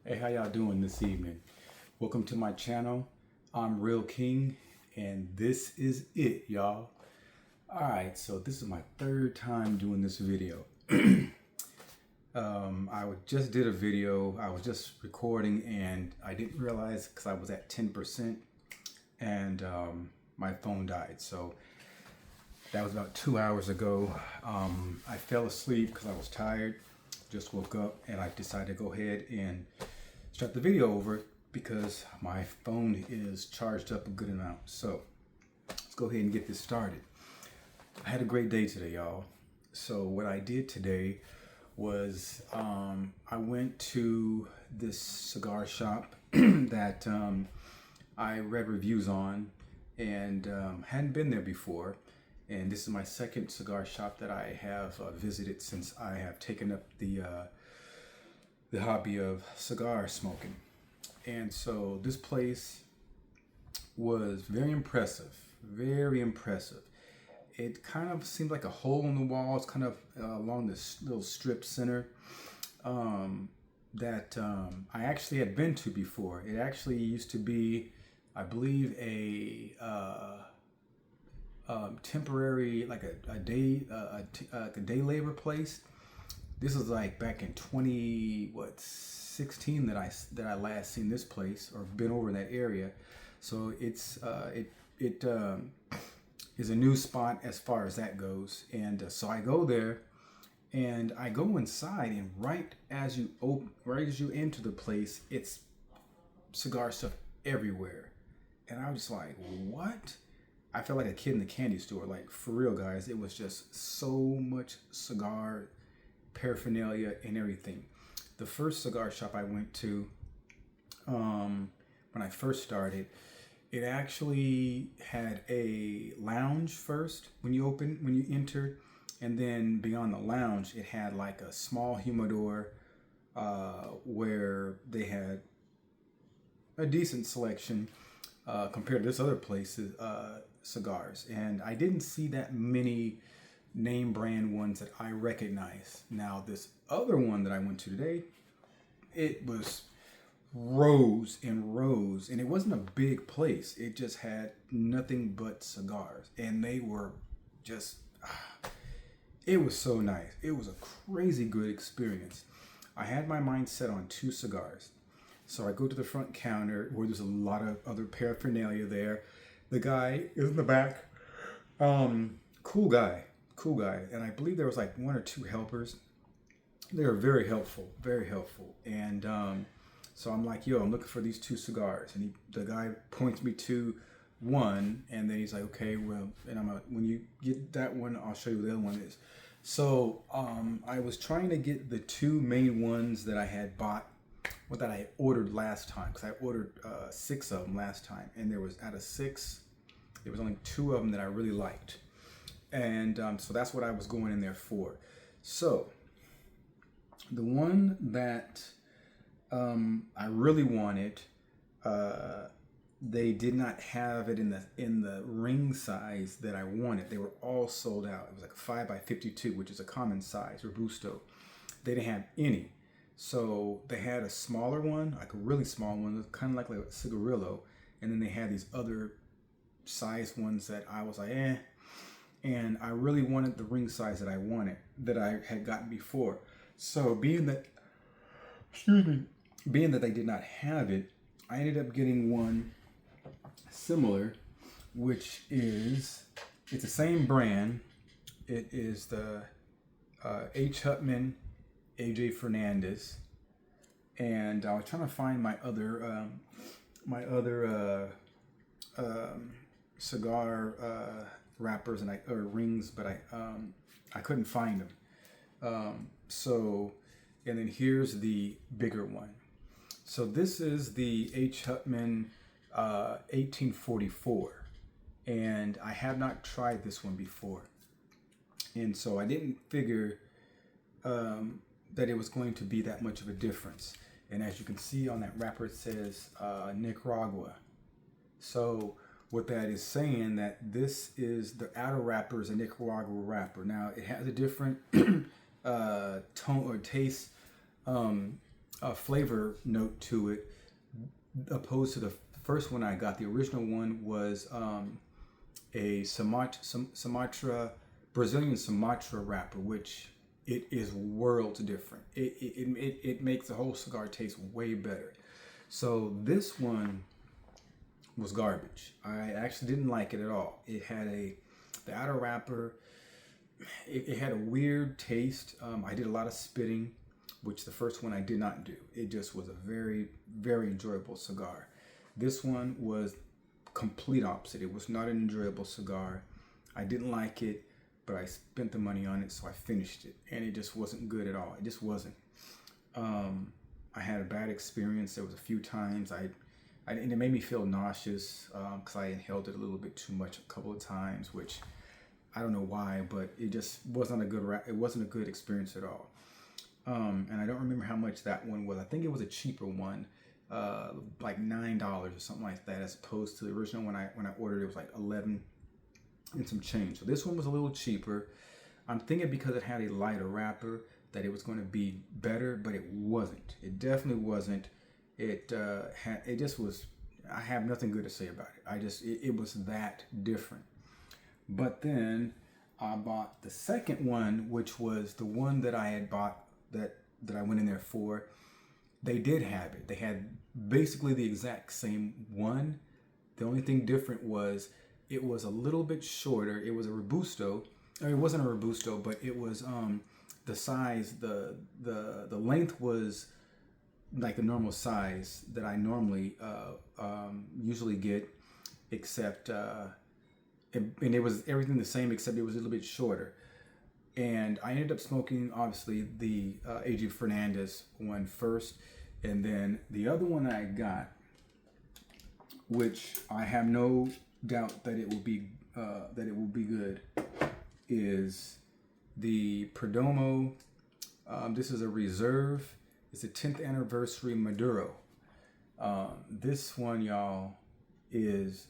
Hey, how y'all doing this evening? Welcome to my channel. I'm Real King, and this is it, y'all. Alright, so this is my third time doing this video. Just did a video, I was just recording, and I didn't realize because I was at 10% and my phone died. So that was about 2 hours ago. I fell asleep because I was tired, just woke up, and I decided to go ahead and start the video over because my phone is charged up a good amount. So let's go ahead and get this started. I had a great day today, y'all. So what I did today was I went to this cigar shop that I read reviews on and hadn't been there before. And this is my second cigar shop that I have visited since I have taken up the hobby of cigar smoking. And so this place was very impressive, very impressive. It kind of seemed like a hole in the wall. It's kind of along this little strip center that I actually had been to before. It actually used to be, I believe, a temporary, like a day labor place. This was like back in 2016 that I last seen this place or been over in that area. So it's it is a new spot as far as that goes. And so I go there and I go inside, and right as you enter the place, it's cigar stuff everywhere. And I was just like, what? I felt like a kid in the candy store. Like, for real, guys, it was just so much cigar paraphernalia and everything. The first cigar shop I went to when I first started, it actually had a lounge first when you entered, and then beyond the lounge it had like a small humidor where they had a decent selection compared to this other place's cigars. And I didn't see that many name brand ones that I recognize. Now this other one that I went to today, it was rows and rows, and it wasn't a big place. It just had nothing but cigars, and they were just it was so nice. It was a crazy good experience. I had my mind set on 2 cigars. So I go to the front counter where there's a lot of other paraphernalia there. The guy is in the back. Cool guy. And I believe there was like 1 or 2 helpers. They were very helpful. And so I'm like, yo, I'm looking for these 2 cigars. And the guy points me to one, and then he's like, okay, well, and I'm like, when you get that one, I'll show you what the other one is. So I was trying to get the 2 main ones that I had bought, that I ordered last time, because I ordered 6 of them last time, and there was, out of 6, there was only 2 of them that I really liked. And so that's what I was going in there for. So the one that I really wanted, they did not have it in the ring size that I wanted. They were all sold out. It was like a 5x52, which is a common size, Robusto. They didn't have any. So they had a smaller one, like a really small one, kind of like a cigarillo. And then they had these other size ones that I was like, eh. And I really wanted the ring size that I wanted, that I had gotten before. So being that they did not have it, I ended up getting one similar, which is, it's the same brand. It is the H. Hutman AJ Fernandez. And I was trying to find my other cigar wrappers or rings, but I couldn't find them. So, and then here's the bigger one. So this is the H. Hutman 1844, and I have not tried this one before, and so I didn't figure that it was going to be that much of a difference. And as you can see on that wrapper, it says Nicaragua. So what that is saying, that this is, the outer wrapper is a Nicaragua wrapper. Now it has a different tone or taste flavor note to it, opposed to the first one I got. The original one was a Sumatra, Brazilian Sumatra wrapper, which it is worlds different. It makes the whole cigar taste way better. So this one was garbage. I actually didn't like it at all. It had the outer wrapper, it had a weird taste. I did a lot of spitting, which the first one I did not do. It just was a very, very enjoyable cigar. This one was complete opposite. It was not an enjoyable cigar. I didn't like it, but I spent the money on it, so I finished it, and it just wasn't good at all. It just wasn't. I had a bad experience. There was a few times and it made me feel nauseous because I inhaled it a little bit too much a couple of times, which I don't know why, but it just wasn't a good experience at all. And I don't remember how much that one was. I think it was a cheaper one, like $9 or something like that, as opposed to the original when I ordered it was like 11 and some change. So this one was a little cheaper. I'm thinking because it had a lighter wrapper that it was going to be better, but it wasn't. It definitely wasn't. It just was. I have nothing good to say about it. It was that different. But then I bought the second one, which was the one that I had bought that I went in there for. They did have it. They had basically the exact same one. The only thing different was it was a little bit shorter. It was a Robusto. It wasn't a Robusto, but it was the size. The length was like the normal size that I normally usually get, except and it was everything the same except it was a little bit shorter. And I ended up smoking obviously the A.G. Fernandez one first, and then the other one I got, which I have no doubt that it will be good, is the Perdomo. This is a reserve. It's a 10th anniversary Maduro. This one, y'all, is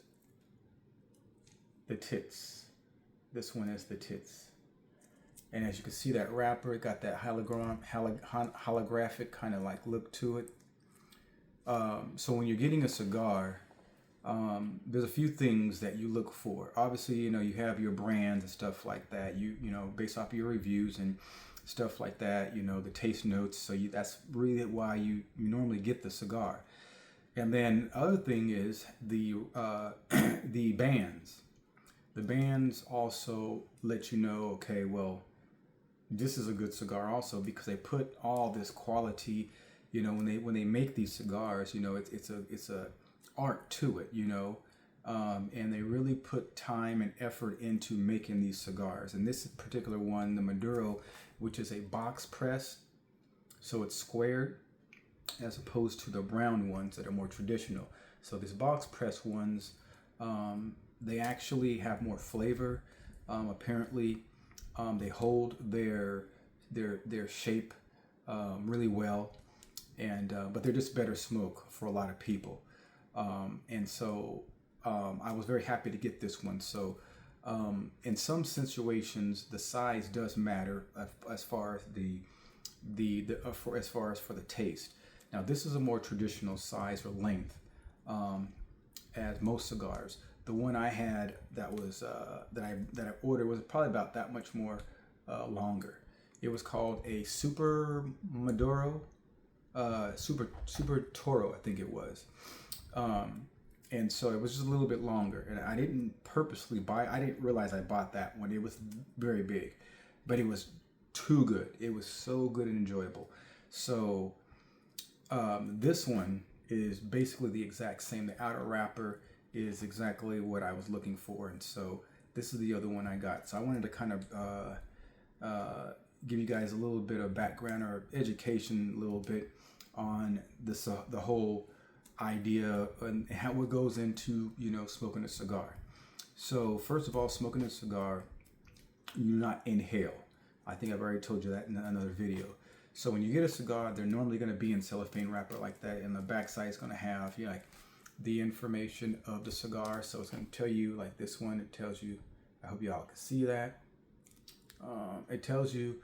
the tits. This one is the tits. And as you can see, that wrapper, it got that holographic kind of like look to it. So when you're getting a cigar, there's a few things that you look for. Obviously, you have your brands and stuff like that. You based off of your reviews and stuff like that. The taste notes. So that's really why you normally get the cigar. And then other thing is the the bands. The bands also let you know, okay, well, this is a good cigar also because they put all this quality. When they make these cigars, it's a art to it, and they really put time and effort into making these cigars. And this particular one, the Maduro, which is a box press, so it's squared, as opposed to the brown ones that are more traditional. So these box press ones, they actually have more flavor. Apparently, they hold their shape really well, and but they're just better smoke for a lot of people. And so I was very happy to get this one. So in some situations, the size does matter as far as for the taste. Now this is a more traditional size or length, as most cigars. The one I had that was that I ordered was probably about that much more longer. It was called a Super Maduro, Super Toro, I think it was. And so it was just a little bit longer, and I didn't purposely buy. I didn't realize I bought that one. It was very big, but it was too good. It was so good and enjoyable. So this one is basically the exact same. The outer wrapper is exactly what I was looking for, and so this is the other one I got. So I wanted to kind of give you guys a little bit of background or education, a little bit on this, the whole idea and how it goes into smoking a cigar. So first of all, smoking a cigar, you do not inhale. I think I've already told you that in another video. So when you get a cigar, they're normally going to be in cellophane wrapper like that, and the backside is going to have like the information of the cigar. So it's going to tell you, like this one, it tells you, I hope y'all can see that. It tells you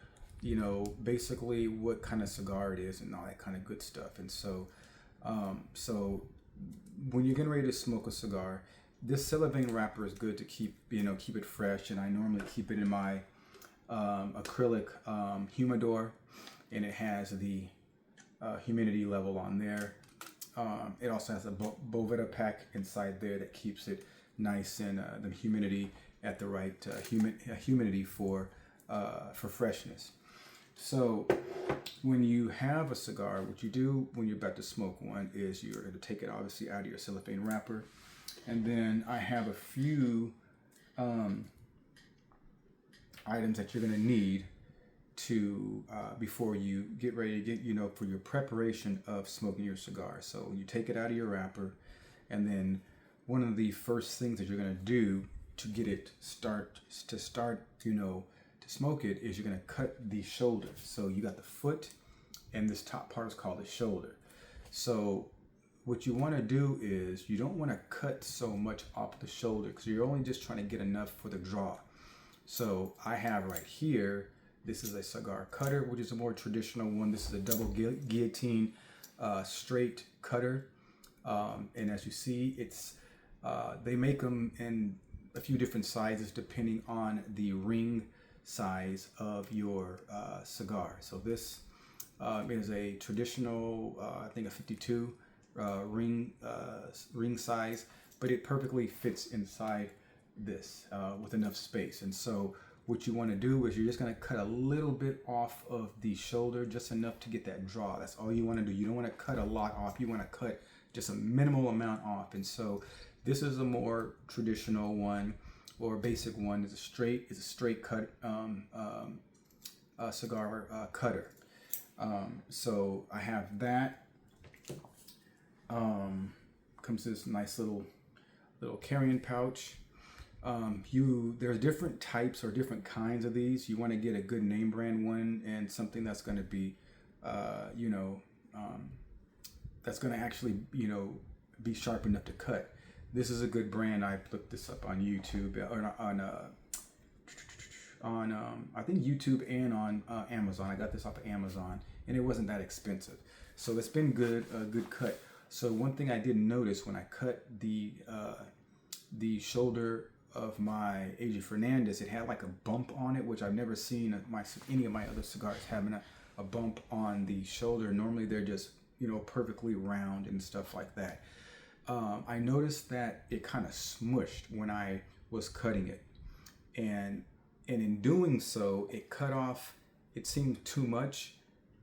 basically what kind of cigar it is and all that kind of good stuff. And so when you're getting ready to smoke a cigar, this cellophane wrapper is good to keep it fresh. And I normally keep it in my acrylic humidor, and it has the humidity level on there. It also has a Boveda pack inside there that keeps it nice and the humidity at the right humidity for freshness. So when you have a cigar, what you do when you're about to smoke one is you're going to take it obviously out of your cellophane wrapper, and then I have a few items that you're going to need to before you get ready to get for your preparation of smoking your cigar. So you take it out of your wrapper, and then one of the first things that you're going to do to get it to smoke it is you're going to cut the shoulder. So you got the foot, and this top part is called the shoulder. So what you want to do is you don't want to cut so much off the shoulder, because you're only just trying to get enough for the draw. So I have right here, this is a cigar cutter, which is a more traditional one. This is a double guillotine straight cutter, and as you see, it's they make them in a few different sizes depending on the ring size of your cigar. So this is a traditional, I think a 52 ring size, but it perfectly fits inside this with enough space. And so what you want to do is you're just going to cut a little bit off of the shoulder, just enough to get that draw. That's all you want to do. You don't want to cut a lot off. You want to cut just a minimal amount off. And so this is a more traditional one, or basic one. It's a straight cut cigar cutter. So I have that. Comes this nice little carrying pouch. There's different types or different kinds of these. You want to get a good name brand one, and something that's going to be, that's going to actually, be sharp enough to cut. This is a good brand. I looked this up on YouTube or on I think YouTube and on Amazon. I got this off of Amazon, and it wasn't that expensive. So it's been good, a good cut. So one thing I didn't notice when I cut the shoulder of my AJ Fernandez, it had like a bump on it, which I've never seen any of my other cigars having a bump on the shoulder. Normally they're just perfectly round and stuff like that. I noticed that it kind of smushed when I was cutting it, and in doing so, it cut off. It seemed too much,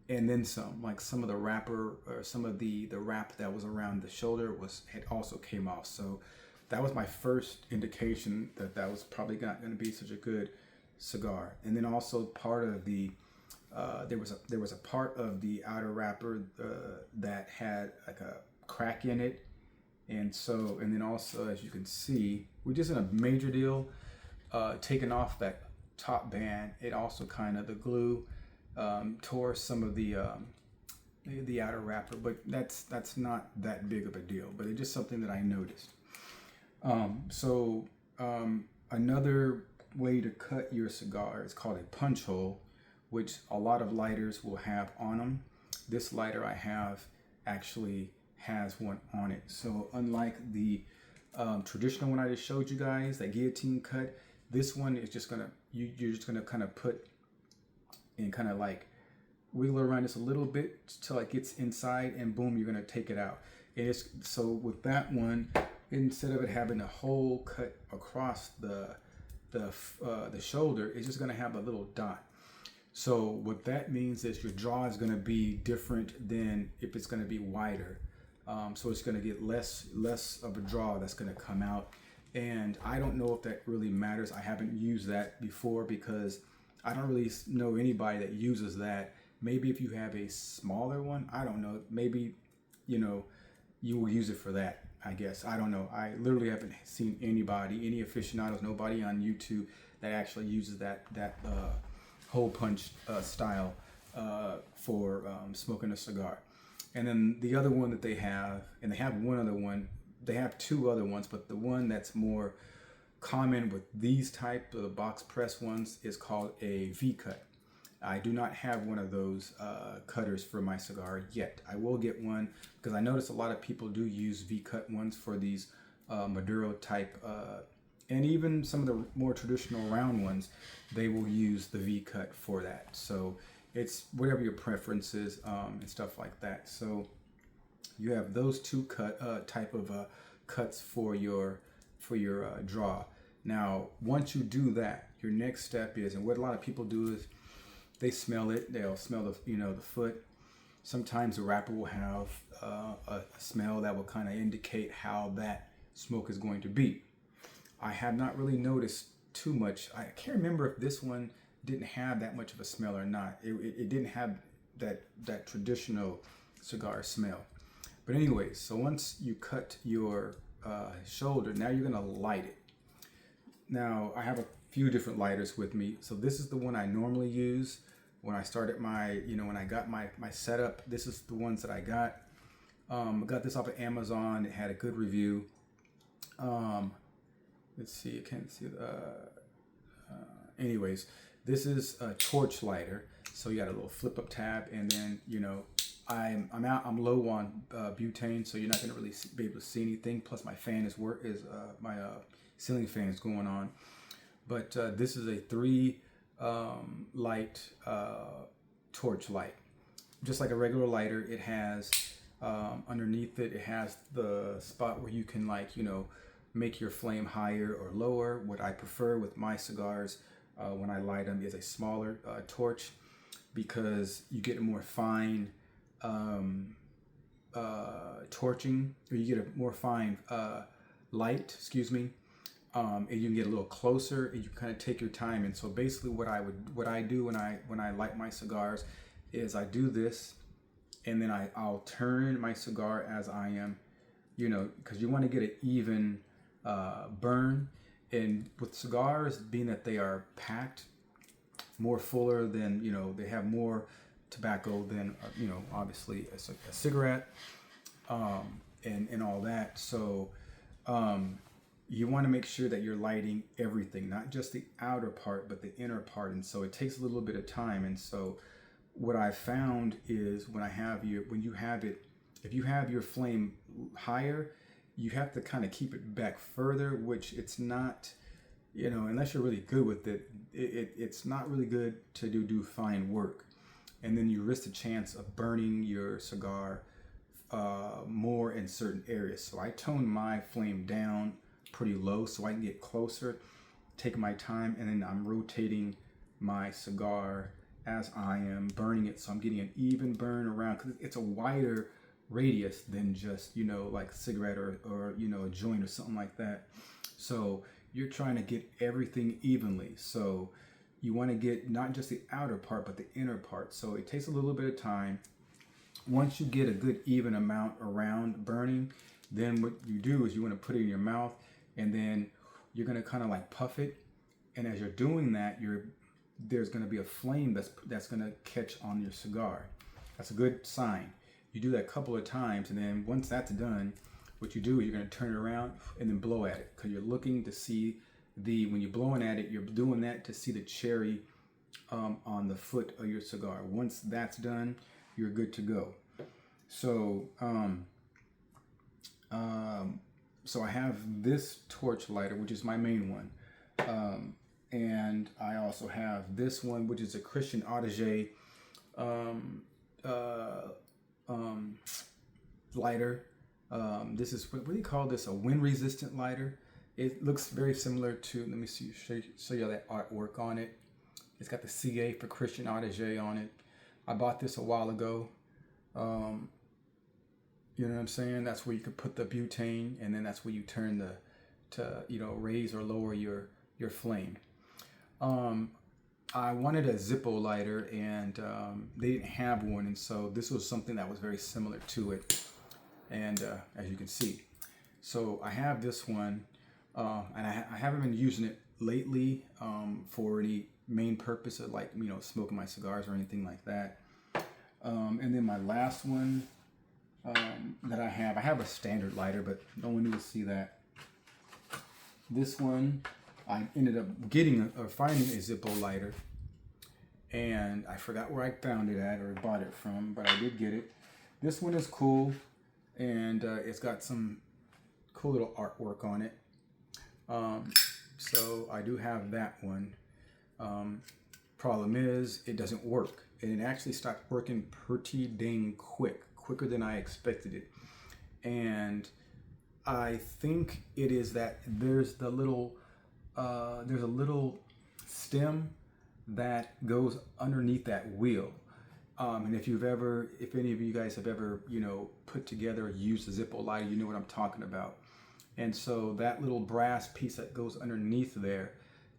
and then some. Like some of the wrapper or some of the wrap that was around the shoulder had also came off. So that was my first indication that was probably not going to be such a good cigar. And then also part of the there was a part of the outer wrapper that had like a crack in it, and then also, as you can see, which isn't a major deal, taking off that top band, it also kind of, the glue tore some of the outer wrapper, but that's not that big of a deal. But it's just something that I noticed. Another way to cut your cigar is called a punch hole, which a lot of lighters will have on them. This lighter I have actually has one on it. So unlike the traditional one I just showed you guys, that guillotine cut, this one is just gonna, you're just gonna kind of put and kind of like wiggle around this a little bit till it gets inside, and boom, you're gonna take it out. And so with that one, instead of it having a hole cut across the shoulder, it's just gonna have a little dot. So what that means is your draw is gonna be different than if it's gonna be wider. So it's gonna get less of a draw that's gonna come out. And I don't know if that really matters. I haven't used that before because I don't really know anybody that uses that. Maybe if you have a smaller one, I don't know, maybe, you will use it for that, I guess. I don't know. I literally haven't seen any aficionados, nobody on YouTube that actually uses that hole punch style for smoking a cigar. And then the other one that they have, and they have one other one, they have two other ones, but the one that's more common with these type of the box press ones is called a V-cut. I do not have one of those cutters for my cigar yet. I will get one because I notice a lot of people do use V-cut ones for these Maduro type, and even some of the more traditional round ones, they will use the V-cut for that. So it's whatever your preference is and stuff like that. So you have those two type of cuts for your draw. Now, once you do that, your next step is, and what a lot of people do is they smell it. They'll smell the the foot. Sometimes the wrapper will have a smell that will kind of indicate how that smoke is going to be. I have not really noticed too much. I can't remember if this one didn't have that much of a smell or not. It didn't have that traditional cigar smell. But anyways, so once you cut your shoulder, now you're gonna light it. Now I have a few different lighters with me. So this is the one I normally use when I started my, when I got my setup. This is the ones that I got. I got this off of Amazon. It had a good review. Let's see, I can't see. Anyways, this is a torch lighter. So you got a little flip up tab, and then I'm low on butane, so you're not gonna really be able to see anything. Plus my fan my ceiling fan is going on. But this is a 3 light torch light, just like a regular lighter. It has underneath it has the spot where you can make your flame higher or lower. What I prefer with my cigars when I light them is a smaller torch, because you get a more fine torching, or you get a more fine light, excuse me. And you can get a little closer, and you kind of take your time. And so basically what I do when I light my cigars is I do this, and then I'll turn my cigar as I am, because you want to get an even burn. And with cigars, being that they are packed more fuller than, they have more tobacco than, obviously a cigarette, and all that. So you want to make sure that you're lighting everything, not just the outer part, but the inner part. And so it takes a little bit of time. And so what I found is if you have your flame higher, you have to kind of keep it back further, which it's not, unless you're really good with it, it's not really good to do fine work. And then you risk the chance of burning your cigar more in certain areas. So I tone my flame down pretty low so I can get closer, take my time, and then I'm rotating my cigar as I am burning it, so I'm getting an even burn around, because it's a wider radius than just like a cigarette or a joint or something like that. So you're trying to get everything evenly, so you want to get not just the outer part but the inner part. So it takes a little bit of time. Once you get a good even amount around burning, then what you do is you want to put it in your mouth, and then you're going to kind of like puff it. And as you're doing that, there's going to be a flame that's going to catch on your cigar. That's a good sign. You do that a couple of times, and then once that's done, what you do is you're going to turn it around and then blow at it, because you're looking to see when you're blowing at it, you're doing that to see the cherry on the foot of your cigar. Once that's done, you're good to go. So so I have this torch lighter, which is my main one, and I also have this one, which is a Christian Audige lighter. This is, what do you call this, a wind resistant lighter. It looks very similar to, let me see, show you that artwork on it. It's got the CA for Christian Audige on it. I bought this a while ago. You know what I'm saying? That's where you could put the butane, and then that's where you turn to raise or lower your flame. I wanted a Zippo lighter, and they didn't have one, and so this was something that was very similar to it. And as you can see, so I have this one, and I haven't been using it lately for any main purpose of smoking my cigars or anything like that. And then my last one that I have a standard lighter, but no one needs to see that. This one I ended up getting or finding a Zippo lighter, and I forgot where I found it at or bought it from, but I did get it. This one is cool, and it's got some cool little artwork on it. Um, so I do have that one. Um, Problem is, it doesn't work, and it actually stopped working pretty dang quicker than I expected it. And I think it is that there's a little stem that goes underneath that wheel. And if any of you guys have ever, put together or used a Zippo lighter, you know what I'm talking about. And so that little brass piece that goes underneath there,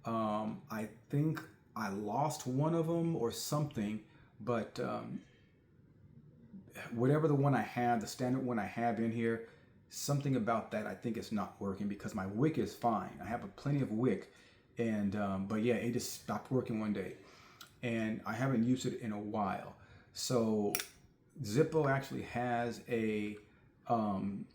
I think I lost one of them or something, but whatever the one I have, the standard one I have in here, something about that I think it's not working because my wick is fine. I have plenty of wick, and but yeah, it just stopped working one day, and I haven't used it in a while. So Zippo actually has a lifetime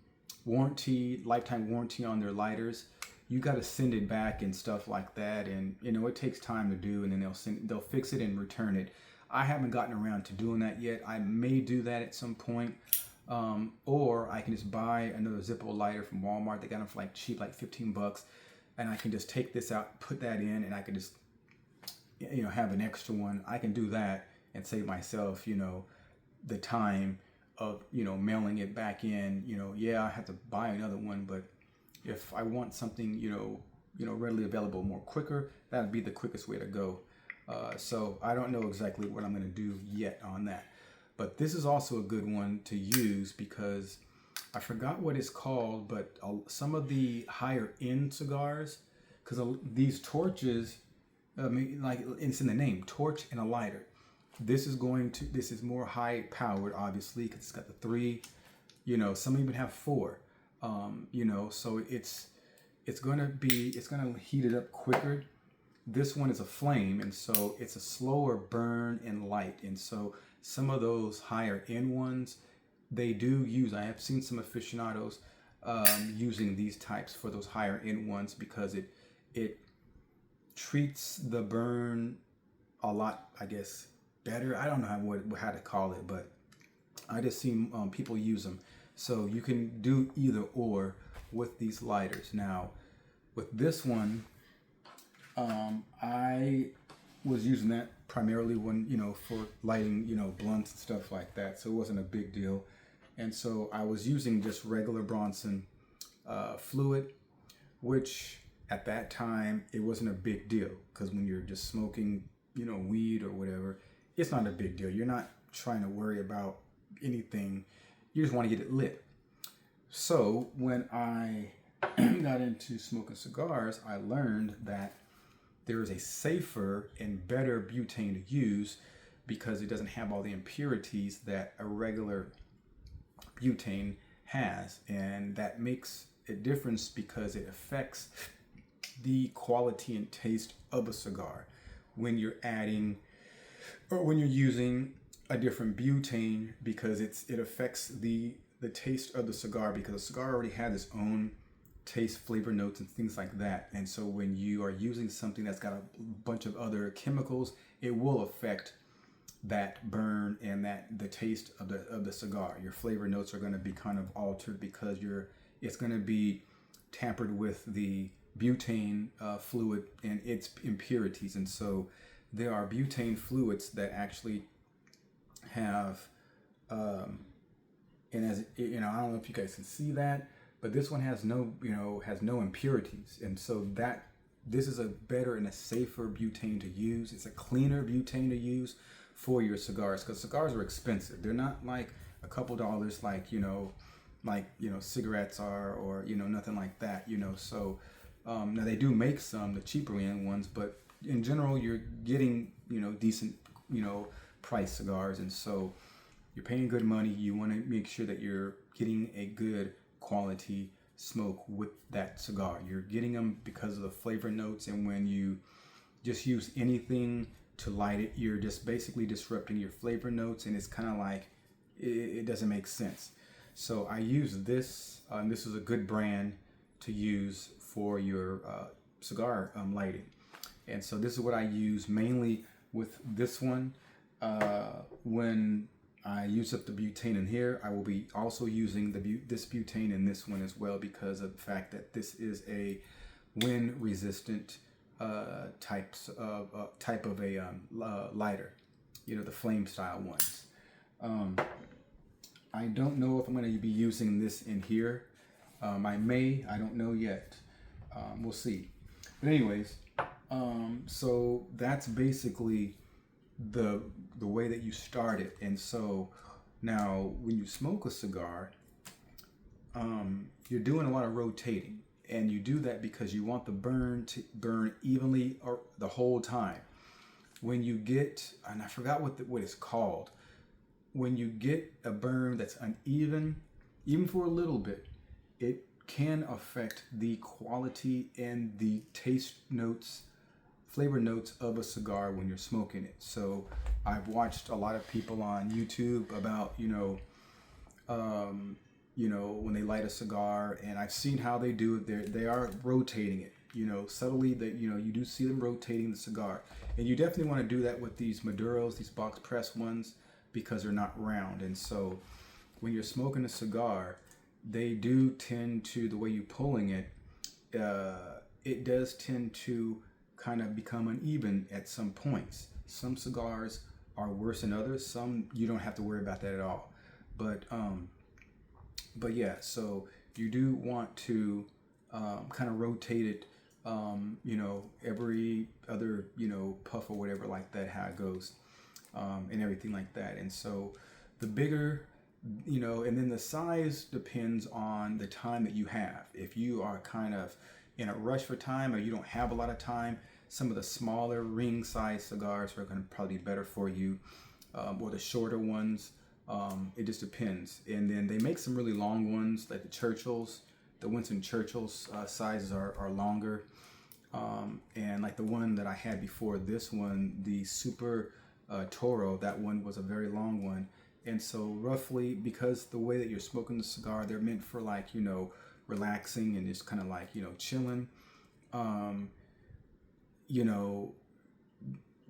warranty on their lighters. You got to send it back and stuff like that, and it takes time to do, and then they'll fix it and return it. I haven't gotten around to doing that yet. I may do that at some point, or I can just buy another Zippo lighter from Walmart. They got them for like cheap, like $15, and I can just take this out, put that in, and I can just have an extra one. I can do that and save myself the time of mailing it back in. Yeah, I have to buy another one, but if I want something readily available more quicker, that would be the quickest way to go. So I don't know exactly what I'm going to do yet on that, but this is also a good one to use because I forgot what it's called, but some of the higher end cigars, because these torches, like it's in the name, torch and a lighter. This is more high powered, obviously, because it's got the 3. Some even have 4. So it's gonna heat it up quicker. This one is a flame, and so it's a slower burn and light. And so some of those higher end ones, they do use. I have seen some aficionados using these types for those higher end ones because it treats the burn a lot, I guess, better. I don't know how to call it, but I just seen people use them. So you can do either or with these lighters. Now, with this one, I was using that primarily when, for lighting, blunts and stuff like that. So it wasn't a big deal. And so I was using just regular Bronson fluid, which at that time, it wasn't a big deal because when you're just smoking, weed or whatever, it's not a big deal. You're not trying to worry about anything. You just want to get it lit. So when I got into smoking cigars, I learned that there is a safer and better butane to use because it doesn't have all the impurities that a regular butane has. And that makes a difference because it affects the quality and taste of a cigar when you're adding or when you're using a different butane, because it affects the taste of the cigar, because the cigar already had its own taste, flavor notes, and things like that. And so when you are using something that's got a bunch of other chemicals, it will affect that burn and the taste of the cigar. Your flavor notes are going to be kind of altered because it's going to be tampered with the butane fluid and its impurities. And so there are butane fluids that actually have and as I don't know if you guys can see that, but this one has no impurities. And so this is a better and a safer butane to use. It's a cleaner butane to use for your cigars, because cigars are expensive. They're not like a couple dollars like cigarettes are, or nothing like that. So now they do make the cheaper end ones, but in general you're getting decent price cigars. And so you're paying good money. You want to make sure that you're getting a good quality smoke with that cigar. You're getting them because of the flavor notes, and when you just use anything to light it, you're just basically disrupting your flavor notes, and it's kind of like it doesn't make sense. So I use this, and this is a good brand to use for your cigar lighting. And so this is what I use mainly with this one. When I use up the butane in here, I will be also using this butane in this one as well, because of the fact that this is a wind resistant type of a lighter, the flame style ones. I don't know if I'm going to be using this in here. I may, I don't know yet. We'll see. But anyways, so that's basically the way that you start it. And so now when you smoke a cigar, you're doing a lot of rotating, and you do that because you want the burn to burn evenly or the whole time. When you get, and I forgot what it's called, when you get a burn that's uneven, even for a little bit, it can affect the quality and the taste notes, flavor notes of a cigar when you're smoking it. So I've watched a lot of people on YouTube about, when they light a cigar, and I've seen how they do it. They are rotating it, subtly. That you do see them rotating the cigar, and you definitely want to do that with these Maduros, these box press ones, because they're not round. And so when you're smoking a cigar, they do tend to, the way you're pulling it, it does tend to kind of become uneven at some points. Some cigars are worse than others. Some you don't have to worry about that at all. But yeah, so you do want to kind of rotate it, every other, puff or whatever like that, how it goes, and everything like that. And so the bigger, and then the size depends on the time that you have. If you are kind of in a rush for time, or you don't have a lot of time, some of the smaller ring size cigars are going to probably be better for you, or the shorter ones. It just depends. And then they make some really long ones, like the Churchills. The Winston Churchill's sizes are longer. And like the one that I had before this one, the Super Toro, that one was a very long one. And so roughly, because the way that you're smoking the cigar, they're meant for like, relaxing and just kind of like, chilling.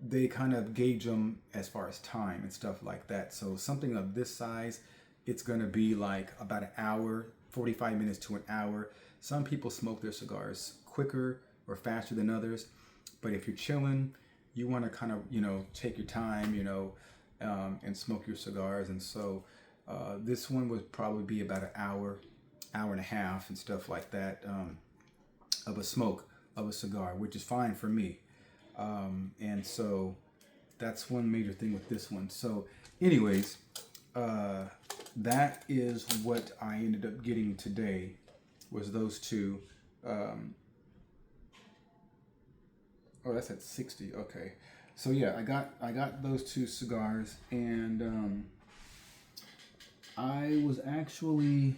They kind of gauge them as far as time and stuff like that. So something of this size, it's going to be like about an hour, 45 minutes to an hour. Some people smoke their cigars quicker or faster than others. But if you're chilling, you want to kind of, take your time, and smoke your cigars. And so this one would probably be about an hour and a half and stuff like that, of a smoke of a cigar, which is fine for me. And so that's one major thing with this one. So anyways, that is what I ended up getting today, was those two. Oh, that's at 60. Okay. So yeah, I got those two cigars, and I was actually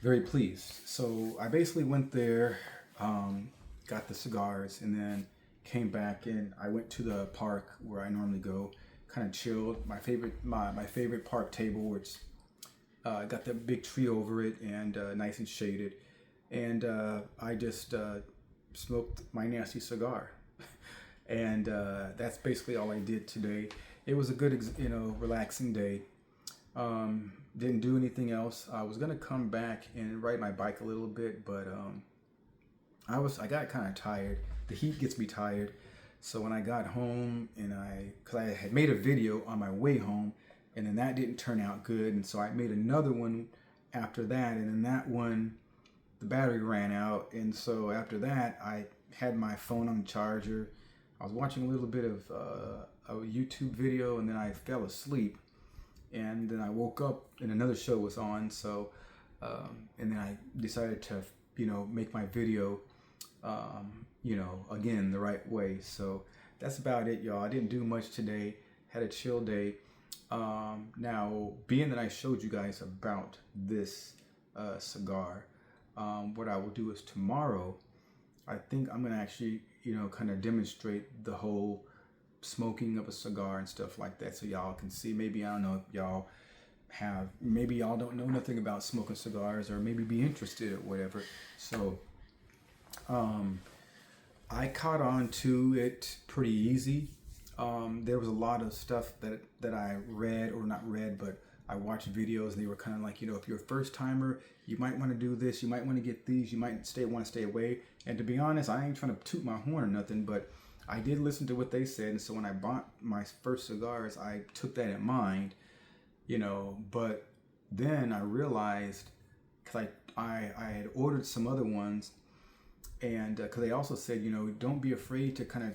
very pleased. So I basically went there, got the cigars, and then came back, and I went to the park where I normally go, kind of chilled. My favorite park table, which got the big tree over it, and nice and shaded. And I just smoked my nasty cigar. And that's basically all I did today. It was a good, relaxing day. Didn't do anything else. I was gonna come back and ride my bike a little bit, but I got kind of tired. The heat gets me tired. So when I got home, and because I had made a video on my way home, and then that didn't turn out good, and so I made another one after that, and then that one, the battery ran out, and so after that, I had my phone on the charger. I was watching a little bit of a YouTube video, and then I fell asleep, and then I woke up and another show was on. So, and then I decided to, make my video, again, the right way. So that's about it, y'all. I didn't do much today. Had a chill day. Now, being that I showed you guys about this cigar, what I will do is tomorrow, I think I'm gonna actually, kind of demonstrate the whole smoking of a cigar and stuff like that, so y'all can see. Maybe, I don't know if y'all maybe y'all don't know nothing about smoking cigars, or maybe be interested or whatever. So I caught on to it pretty easy. There was a lot of stuff that I read, or not read, but I watched videos, and they were kind of like, if you're a first timer, you might want to do this, you might want to get these, you might want to stay away. And to be honest, I ain't trying to toot my horn or nothing, but I did listen to what they said, and so when I bought my first cigars, I took that in mind, But then I realized, because I had ordered some other ones, and because they also said, don't be afraid to kind of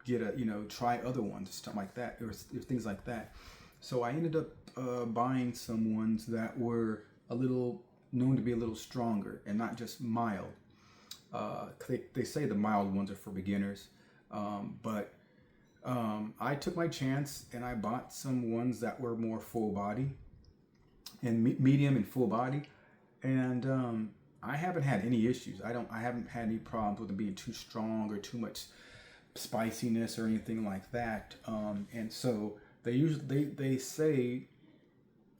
get try other ones, stuff like that, or things like that. So I ended up buying some ones that were a little known to be a little stronger and not just mild. They say the mild ones are for beginners, but I took my chance and I bought some ones that were more full body and medium and full body, and I haven't had any issues. I haven't had any problems with them being too strong or too much spiciness or anything like that. And so they say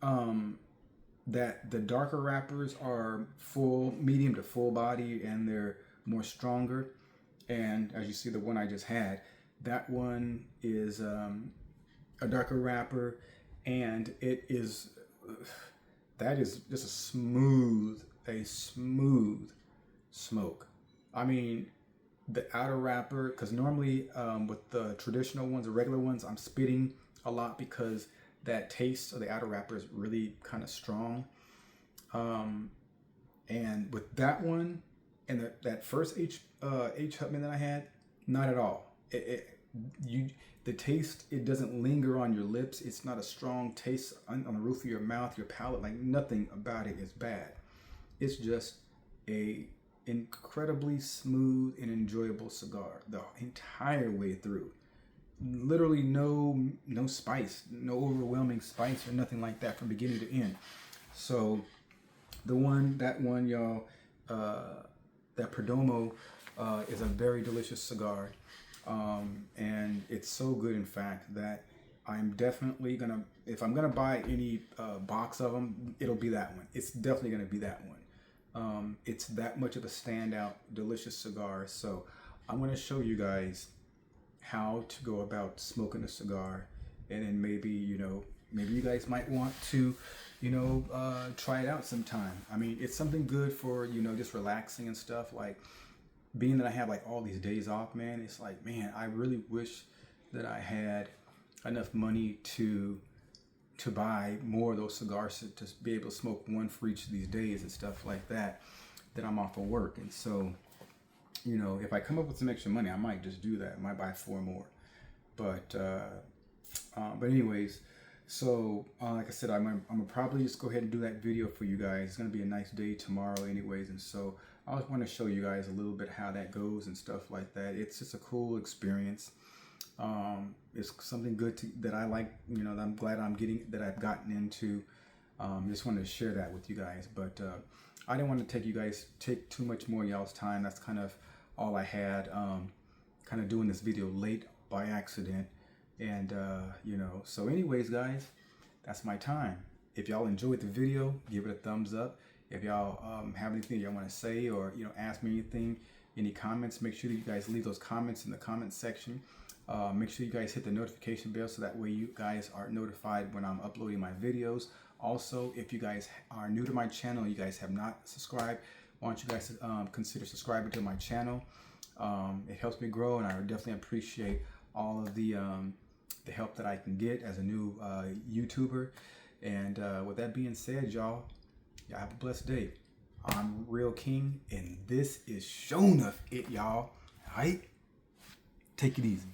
that the darker wrappers are medium to full body, and they're more stronger. And as you see, the one I just had, that one is a darker wrapper, and that is just a smooth smoke. I mean, the outer wrapper, because normally with the traditional ones, the regular ones, I'm spitting a lot because that taste of the outer wrapper is really kind of strong. And with that one and that first H Hutman that I had, not at all. The taste, it doesn't linger on your lips. It's not a strong taste on the roof of your mouth, your palate. Like, nothing about it is bad. It's just a incredibly smooth and enjoyable cigar the entire way through. Literally no spice, no overwhelming spice or nothing like that from beginning to end. So that one, y'all, that Perdomo is a very delicious cigar. And it's so good, in fact, that I'm definitely gonna, if I'm gonna buy any box of them, it'll be that one. It's definitely gonna be that one. It's that much of a standout, delicious cigar. So I'm gonna show you guys how to go about smoking a cigar, and then maybe you guys might want to try it out sometime. I mean, it's something good for just relaxing and stuff. Like, being that I have like all these days off, man, it's like, man, I really wish that I had enough money to buy more of those cigars to be able to smoke one for each of these days and stuff like that I'm off of work. And so, if I come up with some extra money, I might just do that. I might buy 4 more. But anyways, so like I said, I'm gonna probably just go ahead and do that video for you guys. It's gonna be a nice day tomorrow anyways, and so I just want to show you guys a little bit how that goes and stuff like that. It's just a cool experience. It's something good that I like, that I'm glad that I've gotten into. Just wanted to share that with you guys, but I didn't want to take too much more of y'all's time. That's kind of all I had. Kind of doing this video late by accident, and so anyways, guys, that's my time. If y'all enjoyed the video, give it a thumbs up. If y'all have anything y'all want to say, or ask me anything, any comments, make sure that you guys leave those comments in the comment section. Make sure you guys hit the notification bell so that way you guys are notified when I'm uploading my videos. Also, if you guys are new to my channel, you guys have not subscribed, why don't you guys consider subscribing to my channel. It helps me grow, and I definitely appreciate all of the help that I can get as a new YouTuber. And with that being said, y'all have a blessed day. I'm Ri'LL King, and this is Shown It, y'all. All right? Take it easy.